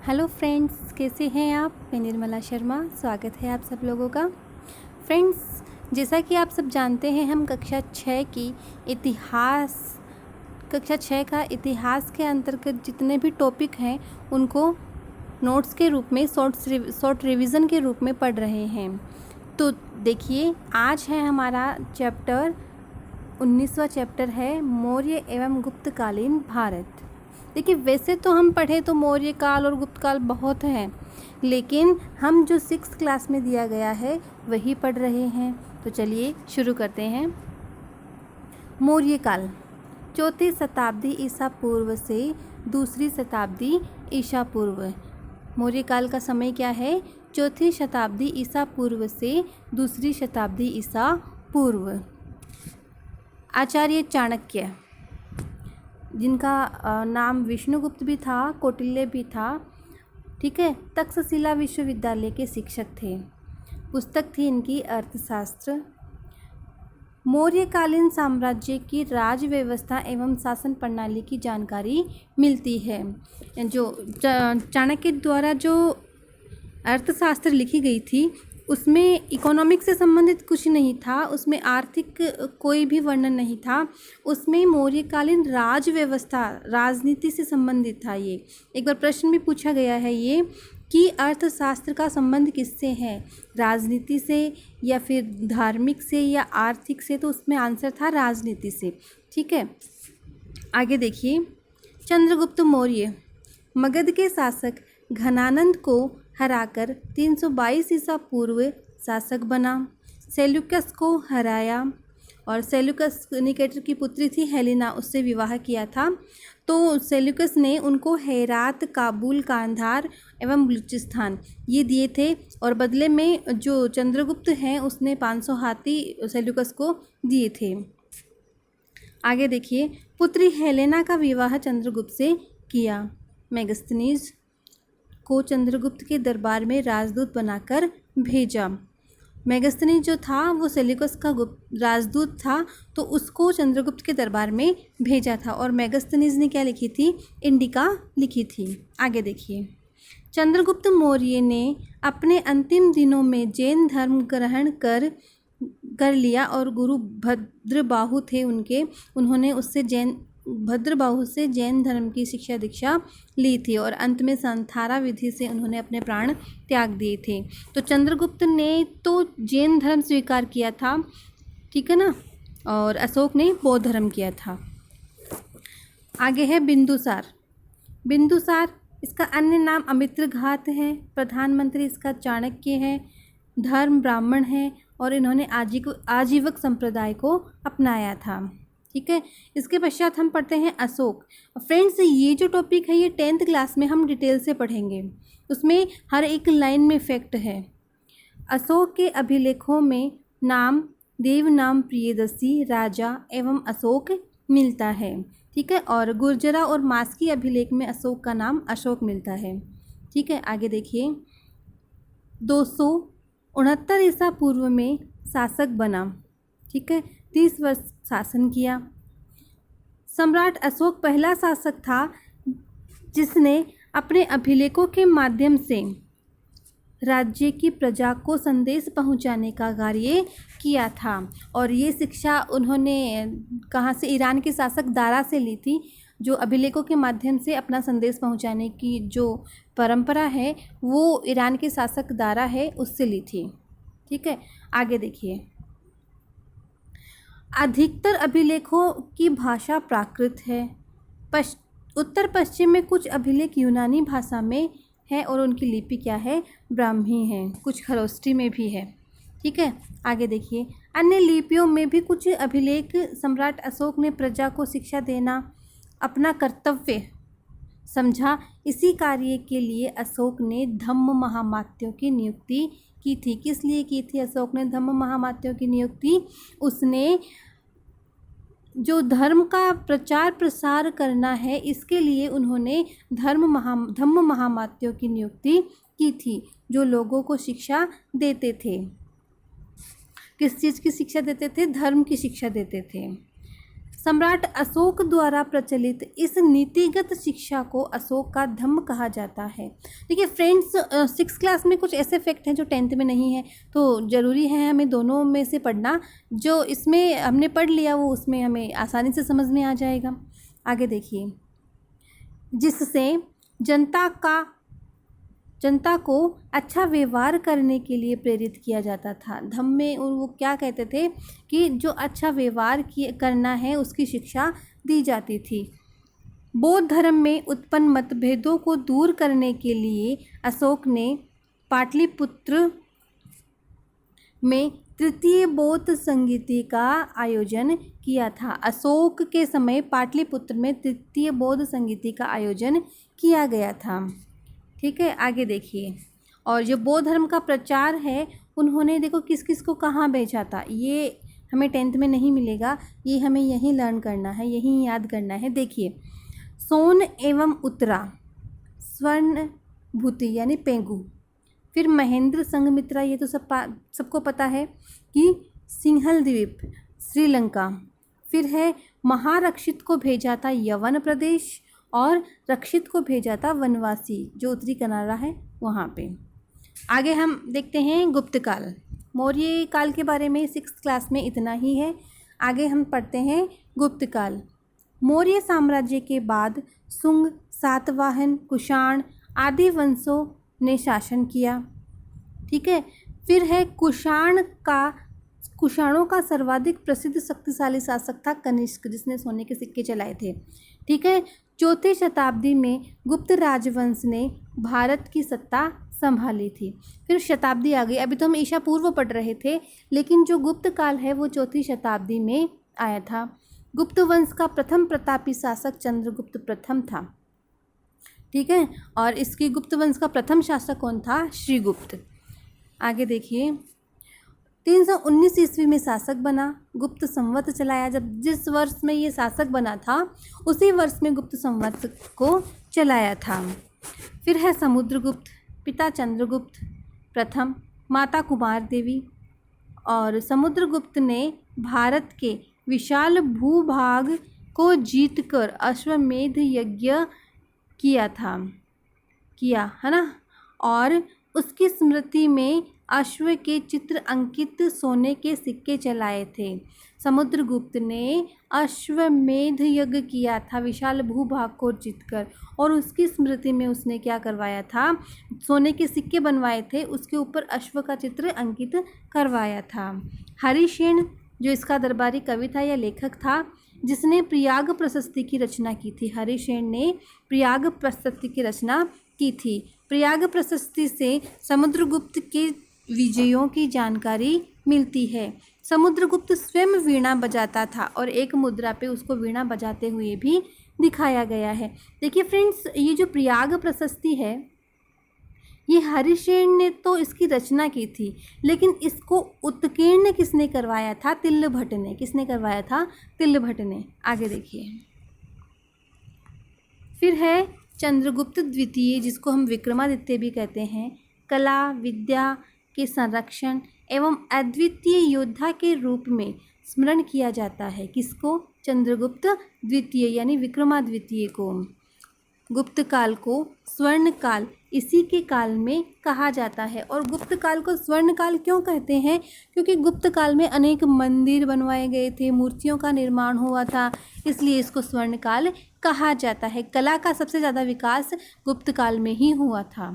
Hello friends, कैसे हैं आप। मैं निर्मला शर्मा, स्वागत है आप सब लोगों का। फ्रेंड्स, जैसा कि आप सब जानते हैं, हम कक्षा 6 का इतिहास के अंतर्गत जितने भी टॉपिक हैं उनको नोट्स के रूप में शॉर्ट रिवीजन के रूप में पढ़ रहे हैं। तो देखिए, आज है हमारा चैप्टर 19वां चैप्टर है मौर्य एवं गुप्तकालीन भारत। देखिए, वैसे तो हम पढ़े तो मौर्य काल और गुप्त काल बहुत हैं, लेकिन हम जो 6th क्लास में दिया गया है वही पढ़ रहे हैं। तो चलिए शुरू करते हैं। मौर्य काल 4वीं शताब्दी ईसा पूर्व से 2री शताब्दी ईसा पूर्व। मौर्य काल का समय क्या है? 4वीं शताब्दी ईसा पूर्व से 2री शताब्दी ईसा पूर्व। आचार्य चाणक्य, जिनका नाम विष्णुगुप्त भी था, कौटिल्य भी था, ठीक है, तक्षशिला विश्वविद्यालय के शिक्षक थे। पुस्तक थी इनकी अर्थशास्त्र। मौर्यकालीन साम्राज्य की राज व्यवस्था एवं शासन प्रणाली की जानकारी मिलती है। जो चाणक्य द्वारा जो अर्थशास्त्र लिखी गई थी उसमें इकोनॉमिक्स से संबंधित कुछ नहीं था, उसमें आर्थिक कोई भी वर्णन नहीं था, उसमें मौर्यकालीन राज व्यवस्था, राजनीति से संबंधित था। ये एक बार प्रश्न भी पूछा गया है ये कि अर्थशास्त्र का संबंध किससे है, राजनीति से या फिर धार्मिक से या आर्थिक से, तो उसमें आंसर था राजनीति से। ठीक है, आगे देखिए। चंद्रगुप्त मौर्य मगध के शासक घनानंद को हराकर 322 ईसा पूर्व शासक बना। सेल्यूकस को हराया और सेल्यूकस निकेटर की पुत्री थी हेलेना, उससे विवाह किया था। तो सेल्यूकस ने उनको हेरात, काबुल, कांधार एवं बलूचिस्तान ये दिए थे, और बदले में जो चंद्रगुप्त हैं उसने 500 हाथी सेल्यूकस को दिए थे। आगे देखिए। पुत्री हेलेना का विवाह चंद्रगुप्त से किया। मेगस्थनीज को चंद्रगुप्त के दरबार में राजदूत बनाकर भेजा। मेगस्थनीज जो था वो सेल्यूकस का राजदूत था, तो उसको चंद्रगुप्त के दरबार में भेजा था, और मेगस्थनीज ने क्या लिखी थी? इंडिका लिखी थी। आगे देखिए। चंद्रगुप्त मौर्य ने अपने अंतिम दिनों में जैन धर्म ग्रहण कर लिया, और गुरु भद्रबाहु थे उन्होंने भद्रबाहु से जैन धर्म की शिक्षा दीक्षा ली थी, और अंत में संथारा विधि से उन्होंने अपने प्राण त्याग दिए थे। तो चंद्रगुप्त ने तो जैन धर्म स्वीकार किया था, ठीक है ना, और अशोक ने बौद्ध धर्म किया था। आगे है बिंदुसार। बिंदुसार, इसका अन्य नाम अमित्रघात है। प्रधानमंत्री इसका चाणक्य है। धर्म ब्राह्मण है, और इन्होंने आजीवक संप्रदाय को अपनाया था। ठीक है, इसके पश्चात हम पढ़ते हैं अशोक। फ्रेंड्स, ये जो टॉपिक है ये 10th क्लास में हम डिटेल से पढ़ेंगे, उसमें हर एक लाइन में फैक्ट है। अशोक के अभिलेखों में नाम देवनाम प्रियदर्शी, राजा एवं अशोक मिलता है। ठीक है, और गुर्जरा और मास्की अभिलेख में अशोक का नाम अशोक मिलता है। ठीक है, आगे देखिए। 269 ईसा पूर्व में शासक बना। ठीक है, 30 वर्ष शासन किया। सम्राट अशोक पहला शासक था जिसने अपने अभिलेखों के माध्यम से राज्य की प्रजा को संदेश पहुंचाने का कार्य किया था, और ये शिक्षा उन्होंने कहाँ से? ईरान के शासक दारा से ली थी। जो अभिलेखों के माध्यम से अपना संदेश पहुंचाने की जो परंपरा है वो ईरान के शासक दारा है, उससे ली थी। ठीक है, आगे देखिए। अधिकतर अभिलेखों की भाषा प्राकृत है। उत्तर पश्चिम में कुछ अभिलेख यूनानी भाषा में है, और उनकी लिपि क्या है? ब्राह्मी है। कुछ खरोष्ठी में भी है। ठीक है, आगे देखिए। अन्य लिपियों में भी कुछ अभिलेख सम्राट अशोक ने प्रजा को शिक्षा देना अपना कर्तव्य समझा। इसी कार्य के लिए अशोक ने धम्म महामात्यों की नियुक्ति की थी। किस लिए की थी अशोक ने धम्म महामात्यों की नियुक्ति? उसने जो धर्म का प्रचार प्रसार करना है, इसके लिए उन्होंने धम्म महामात्यों की नियुक्ति की थी, जो लोगों को शिक्षा देते थे। किस चीज़ की शिक्षा देते थे? धर्म की शिक्षा देते थे। सम्राट अशोक द्वारा प्रचलित इस नीतिगत शिक्षा को अशोक का धम्म कहा जाता है। देखिए फ्रेंड्स, 6th क्लास में कुछ ऐसे फैक्ट हैं जो 10th में नहीं है, तो ज़रूरी है हमें दोनों में से पढ़ना। जो इसमें हमने पढ़ लिया वो उसमें हमें आसानी से समझ में आ जाएगा। आगे देखिए, जिससे जनता को अच्छा व्यवहार करने के लिए प्रेरित किया जाता था। धम्म में वो क्या कहते थे कि जो अच्छा व्यवहार करना है उसकी शिक्षा दी जाती थी। बौद्ध धर्म में उत्पन्न मतभेदों को दूर करने के लिए अशोक ने पाटलिपुत्र में तृतीय बौद्ध संगीति का आयोजन किया था। अशोक के समय पाटलिपुत्र में तृतीय बौद्ध संगीति का आयोजन किया गया था। ठीक है, आगे देखिए। और जो बौद्ध धर्म का प्रचार है उन्होंने देखो किस किस को कहाँ भेजा था, ये हमें 10th में नहीं मिलेगा, ये हमें यहीं लर्न करना है, यहीं याद करना है। देखिए, सोन एवं उत्तरा स्वर्ण भूति यानी पेंगू, फिर महेंद्र संघमित्रा, ये तो सबको पता है कि सिंहल द्वीप श्रीलंका, फिर है महारक्षित को भेजा था यवन प्रदेश और रक्षित को भेजा था वनवासी जो उत्तरी कनाडा है वहाँ पे। आगे हम देखते हैं गुप्त काल। मौर्य काल के बारे में 6th क्लास में इतना ही है। आगे हम पढ़ते हैं गुप्त काल। मौर्य साम्राज्य के बाद शुंग, सातवाहन, कुषाण आदि वंशों ने शासन किया। ठीक है, फिर है कुषाणों का सर्वाधिक प्रसिद्ध शक्तिशाली शासक था कनिष्क, जिसने सोने के सिक्के चलाए थे। ठीक है, 4वीं शताब्दी में गुप्त राजवंश ने भारत की सत्ता संभाली थी। फिर शताब्दी आ गई, अभी तो हम ईसा पूर्व पढ़ रहे थे, लेकिन जो गुप्त काल है वो 4वीं शताब्दी में आया था। गुप्त वंश का प्रथम प्रतापी शासक चंद्रगुप्त प्रथम था। ठीक है, और इसकी गुप्त वंश का प्रथम शासक कौन था? श्रीगुप्त। आगे देखिए, 319 ईस्वी में शासक बना, गुप्त संवत चलाया। जब जिस वर्ष में ये शासक बना था उसी वर्ष में गुप्त संवत को चलाया था। फिर है समुद्रगुप्त, पिता चंद्रगुप्त प्रथम, माता कुमार देवी। और समुद्रगुप्त ने भारत के विशाल भूभाग को जीतकर अश्वमेध यज्ञ किया है ना, और उसकी स्मृति में अश्व के चित्र अंकित सोने के सिक्के चलाए थे। समुद्रगुप्त ने अश्वमेध यज्ञ किया था विशाल भूभाग को जीतकर, और उसकी स्मृति में उसने क्या करवाया था? सोने के सिक्के बनवाए थे, उसके ऊपर अश्व का चित्र अंकित करवाया था। हरिसेन जो इसका दरबारी कवि था या लेखक था, जिसने प्रयाग प्रशस्ति की रचना की थी। हरिसेन ने प्रयाग प्रशस्ति की रचना की थी। प्रयाग प्रशस्ति से समुद्रगुप्त के विजयों की जानकारी मिलती है। समुद्रगुप्त स्वयं वीणा बजाता था और एक मुद्रा पे उसको वीणा बजाते हुए भी दिखाया गया है। देखिए फ्रेंड्स, ये जो प्रयाग प्रशस्ति है ये हरिसेन ने तो इसकी रचना की थी, लेकिन इसको उत्कीर्ण किसने करवाया था? तिल्लभट्ट ने। किसने करवाया था? तिल्लभट्ट ने। आगे देखिए, फिर है चंद्रगुप्त द्वितीय, जिसको हम विक्रमादित्य भी कहते हैं। कला विद्या के संरक्षण एवं अद्वितीय योद्धा के रूप में स्मरण किया जाता है। किसको? चंद्रगुप्त द्वितीय यानी विक्रमादित्य को। गुप्त काल को स्वर्ण काल इसी के काल में कहा जाता है। और गुप्त काल को स्वर्ण काल क्यों कहते हैं? क्योंकि गुप्त काल में अनेक मंदिर बनवाए गए थे, मूर्तियों का निर्माण हुआ था, इसलिए इसको स्वर्ण काल कहा जाता है। कला का सबसे ज़्यादा विकास गुप्त काल में ही हुआ था।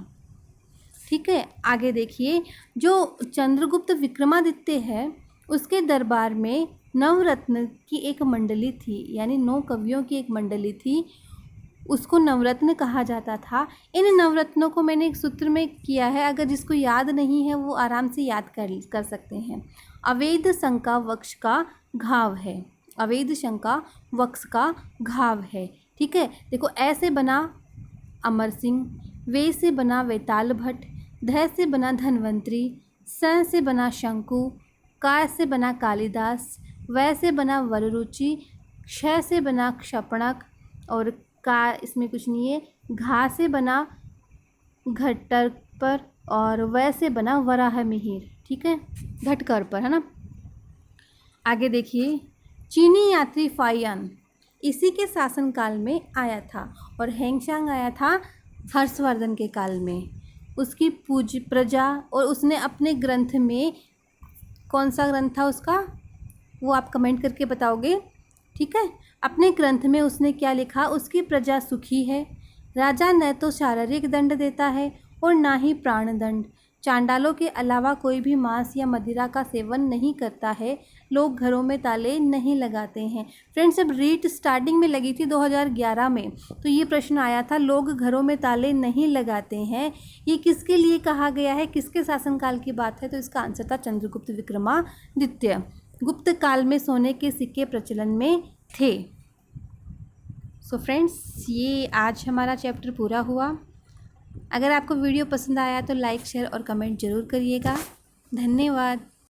ठीक है, आगे देखिए, जो चंद्रगुप्त विक्रमादित्य है उसके दरबार में नवरत्न की एक मंडली थी, यानी 9 कवियों की एक मंडली थी, उसको नवरत्न कहा जाता था। इन नवरत्नों को मैंने एक सूत्र में किया है, अगर जिसको याद नहीं है वो आराम से याद कर सकते हैं। अवैध शंका वक्ष का घाव है। अवैध शंका वक्ष का घाव है। ठीक है, देखो, ऐसे बना अमर सिंह, वे से बना वेताल भट्ट, ध से बना धन्वंतरी, स से बना शंकु, का से बना कालिदास, वै से बना वररुचि, क्ष से बना क्षपणक, और का इसमें कुछ नहीं है, घा से बना घट्टर पर, और वै से बना वराह मिहिर। ठीक है, घटकर पर, है ना। आगे देखिए, चीनी यात्री फाइयान इसी के शासनकाल में आया था और हेंगशांग आया था हर्षवर्धन के काल में। उसकी पूज प्रजा और उसने अपने ग्रंथ में, कौन सा ग्रंथ था उसका वो आप कमेंट करके बताओगे, ठीक है। अपने ग्रंथ में उसने क्या लिखा, उसकी प्रजा सुखी है, राजा न तो शारीरिक दंड देता है और ना ही प्राण दंड, चांडालों के अलावा कोई भी मांस या मदिरा का सेवन नहीं करता है, लोग घरों में ताले नहीं लगाते हैं। फ्रेंड्स, जब रीट स्टार्टिंग में लगी थी 2011 में, तो ये प्रश्न आया था लोग घरों में ताले नहीं लगाते हैं, ये किसके लिए कहा गया है, किसके शासनकाल की बात है, तो इसका आंसर था चंद्रगुप्त विक्रमादित्य। गुप्त काल में सोने के सिक्के प्रचलन में थे। सो फ्रेंड्स, ये आज हमारा चैप्टर पूरा हुआ। अगर आपको वीडियो पसंद आया तो लाइक, शेयर और कमेंट ज़रूर करिएगा। धन्यवाद।